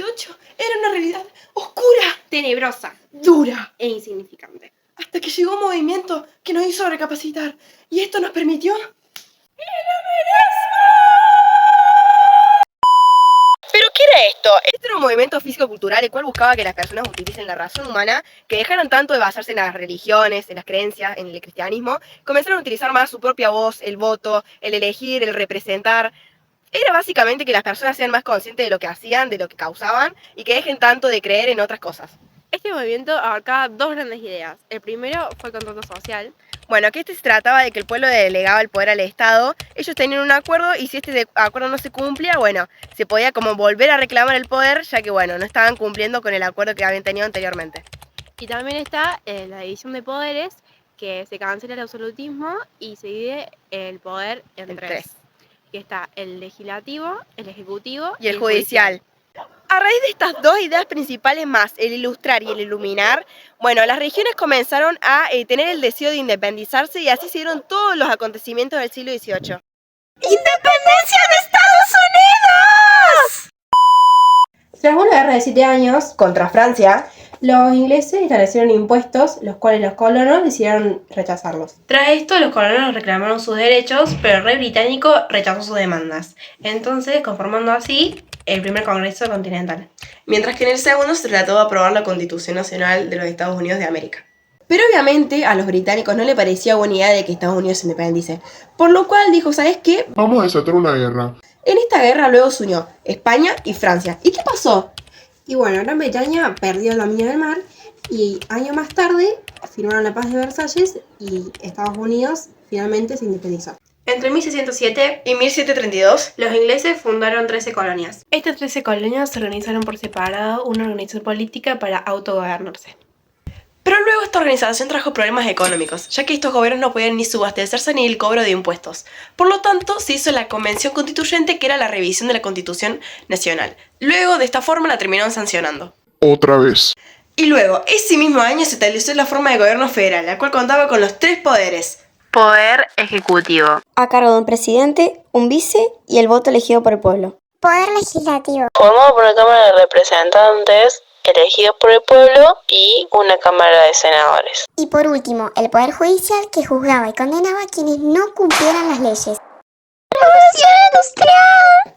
XVIII era una realidad oscura, tenebrosa, dura, e insignificante. hasta que llegó un movimiento que nos hizo recapacitar, y esto nos permitió... ¿Pero qué era esto? Este era un movimiento físico-cultural el cual buscaba que las personas utilicen la razón humana, que dejaran tanto de basarse en las religiones, en las creencias, en el cristianismo, comenzaron a utilizar más su propia voz, el voto, el elegir, el representar. Era básicamente que las personas sean más conscientes de lo que hacían, de lo que causaban, y que dejen tanto de creer en otras cosas. Este movimiento abarcaba dos grandes ideas. El primero fue el contrato social. Bueno, que se trataba de que el pueblo delegaba el poder al Estado, ellos tenían un acuerdo y si este acuerdo no se cumplía, bueno, se podía como volver a reclamar el poder, ya que bueno, no estaban cumpliendo con el acuerdo que habían tenido anteriormente. Y también está la división de poderes, que se cancela el absolutismo y se divide el poder en tres. Que está el legislativo, el ejecutivo y el judicial. A raíz de estas dos ideas principales más, el ilustrar y el iluminar, bueno, las regiones comenzaron a tener el deseo de independizarse y así se dieron todos los acontecimientos del siglo XVIII. ¡Independencia de Estados Unidos! Tras una guerra de 7 años Contra Francia, los ingleses establecieron impuestos, los cuales los colonos decidieron rechazarlos. Tras esto, los colonos reclamaron sus derechos, pero el rey británico rechazó sus demandas, entonces conformando así el primer Congreso Continental. Mientras que en el segundo se trató de aprobar la Constitución Nacional de los Estados Unidos de América. Pero obviamente a los británicos no le parecía buena idea de que Estados Unidos se independice, por lo cual dijo, ¿sabes qué? Vamos a desatar una guerra. En esta guerra luego se unió España y Francia. ¿Y qué pasó? Y bueno, Gran Bretaña perdió el dominio del mar y años más tarde firmaron la paz de Versalles y Estados Unidos finalmente se independizó. Entre 1607 y 1732, los ingleses fundaron 13 colonias. Estas 13 colonias se organizaron por separado una organización política para autogobernarse. Pero luego esta organización trajo problemas económicos, ya que estos gobiernos no podían ni subastecerse ni el cobro de impuestos. Por lo tanto, se hizo la Convención Constituyente, que era la revisión de la Constitución Nacional. Luego, de esta forma, la terminaron sancionando. Otra vez. Y luego, ese mismo año se estableció la forma de gobierno federal, la cual contaba con los 3 poderes. Poder ejecutivo, a cargo de un presidente, un vice y el voto elegido por el pueblo. Poder legislativo, formado por una Cámara de Representantes elegidos por el pueblo y una Cámara de Senadores. y por último, el Poder Judicial, que juzgaba y condenaba a quienes no cumplieran las leyes. ¡Revolución industrial!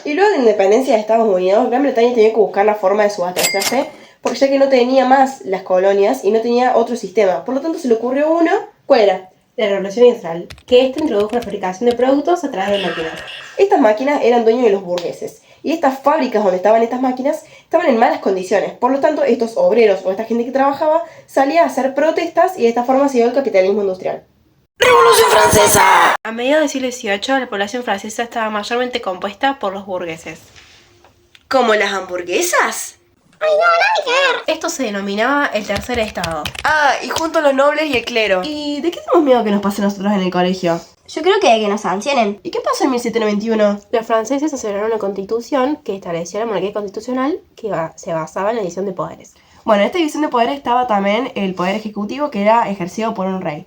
Y luego de la independencia de Estados Unidos, Gran Bretaña tenía que buscar la forma de subastecerse, porque ya que no tenía más las colonias y no tenía otro sistema. Por lo tanto, se le ocurrió uno. ¿Cuál era? La Revolución Industrial, que esta introdujo la fabricación de productos a través de máquinas. Estas máquinas eran dueños de los burgueses. Y estas fábricas donde estaban estas máquinas estaban en malas condiciones. Por lo tanto, estos obreros o esta gente que trabajaba salía a hacer protestas y de esta forma se dio el capitalismo industrial. ¡Revolución Francesa! A mediados del siglo XVIII, la población francesa estaba mayormente compuesta por los burgueses. ¿Como las hamburguesas? Esto se denominaba el tercer estado. Ah, y junto a los nobles y el clero. ¿Y de qué tenemos miedo que nos pase a nosotros en el colegio? Yo creo que que nos sancionen. ¿Y qué pasó en 1791? Los franceses celebraron una constitución que establecía la monarquía constitucional que se basaba en la división de poderes. Bueno, en esta división de poderes estaba también el poder ejecutivo, que era ejercido por un rey.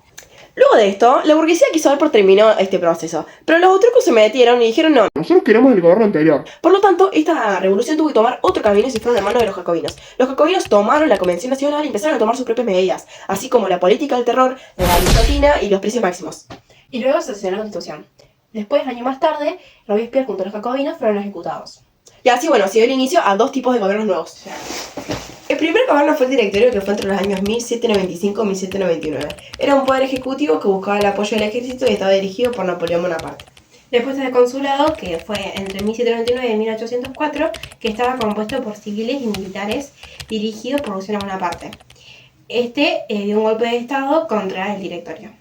Luego de esto, la burguesía quiso dar por terminado este proceso, pero los austriacos se metieron y dijeron no. Nosotros queremos el gobierno anterior. Por lo tanto, esta revolución tuvo que tomar otro camino y se fueron de mano de los jacobinos. Los jacobinos tomaron la Convención Nacional y empezaron a tomar sus propias medidas, así como la política del terror, la guillotina y los precios máximos. Y luego se sesionó la constitución. Después, años más tarde, Robespierre junto a los jacobinos fueron ejecutados. Y así, bueno, se dio el inicio a 2 tipos de gobiernos nuevos. El primer gobierno fue el directorio, que fue entre los años 1795 y 1799. Era un poder ejecutivo que buscaba el apoyo del ejército y estaba dirigido por Napoleón Bonaparte. Después el consulado, que fue entre 1799 y 1804, que estaba compuesto por civiles y militares dirigidos por Luciano Bonaparte. Este dio un golpe de estado contra el directorio.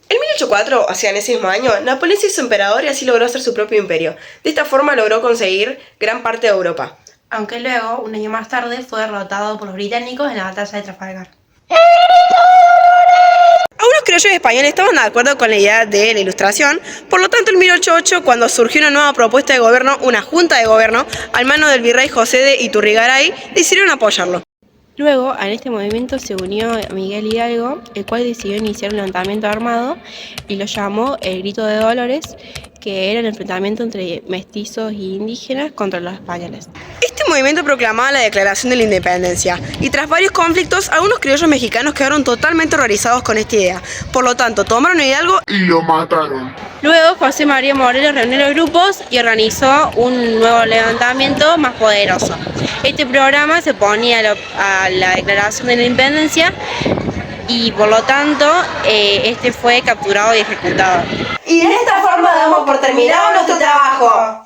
En 1804, o sea, en ese mismo año, Napoleón se hizo emperador y así logró hacer su propio imperio. De esta forma logró conseguir gran parte de Europa. Aunque luego, un año más tarde, fue derrotado por los británicos en la batalla de Trafalgar. Algunos criollos españoles estaban de acuerdo con la idea de la Ilustración, por lo tanto en 1808, cuando surgió una nueva propuesta de gobierno, una junta de gobierno, al mano del virrey José de Iturrigaray, decidieron apoyarlo. Luego, en este movimiento se unió Miguel Hidalgo, el cual decidió iniciar un levantamiento armado y lo llamó el Grito de Dolores, que era el enfrentamiento entre mestizos e indígenas contra los españoles. Este movimiento proclamaba la Declaración de la Independencia, y tras varios conflictos, algunos criollos mexicanos quedaron totalmente horrorizados con esta idea. Por lo tanto, tomaron a Hidalgo Y lo mataron. Luego José María Morelos reunió los grupos y organizó un nuevo levantamiento más poderoso. Este programa se oponía a la Declaración de la Independencia y por lo tanto este fue capturado y ejecutado. Y de esta forma damos por terminado nuestro trabajo.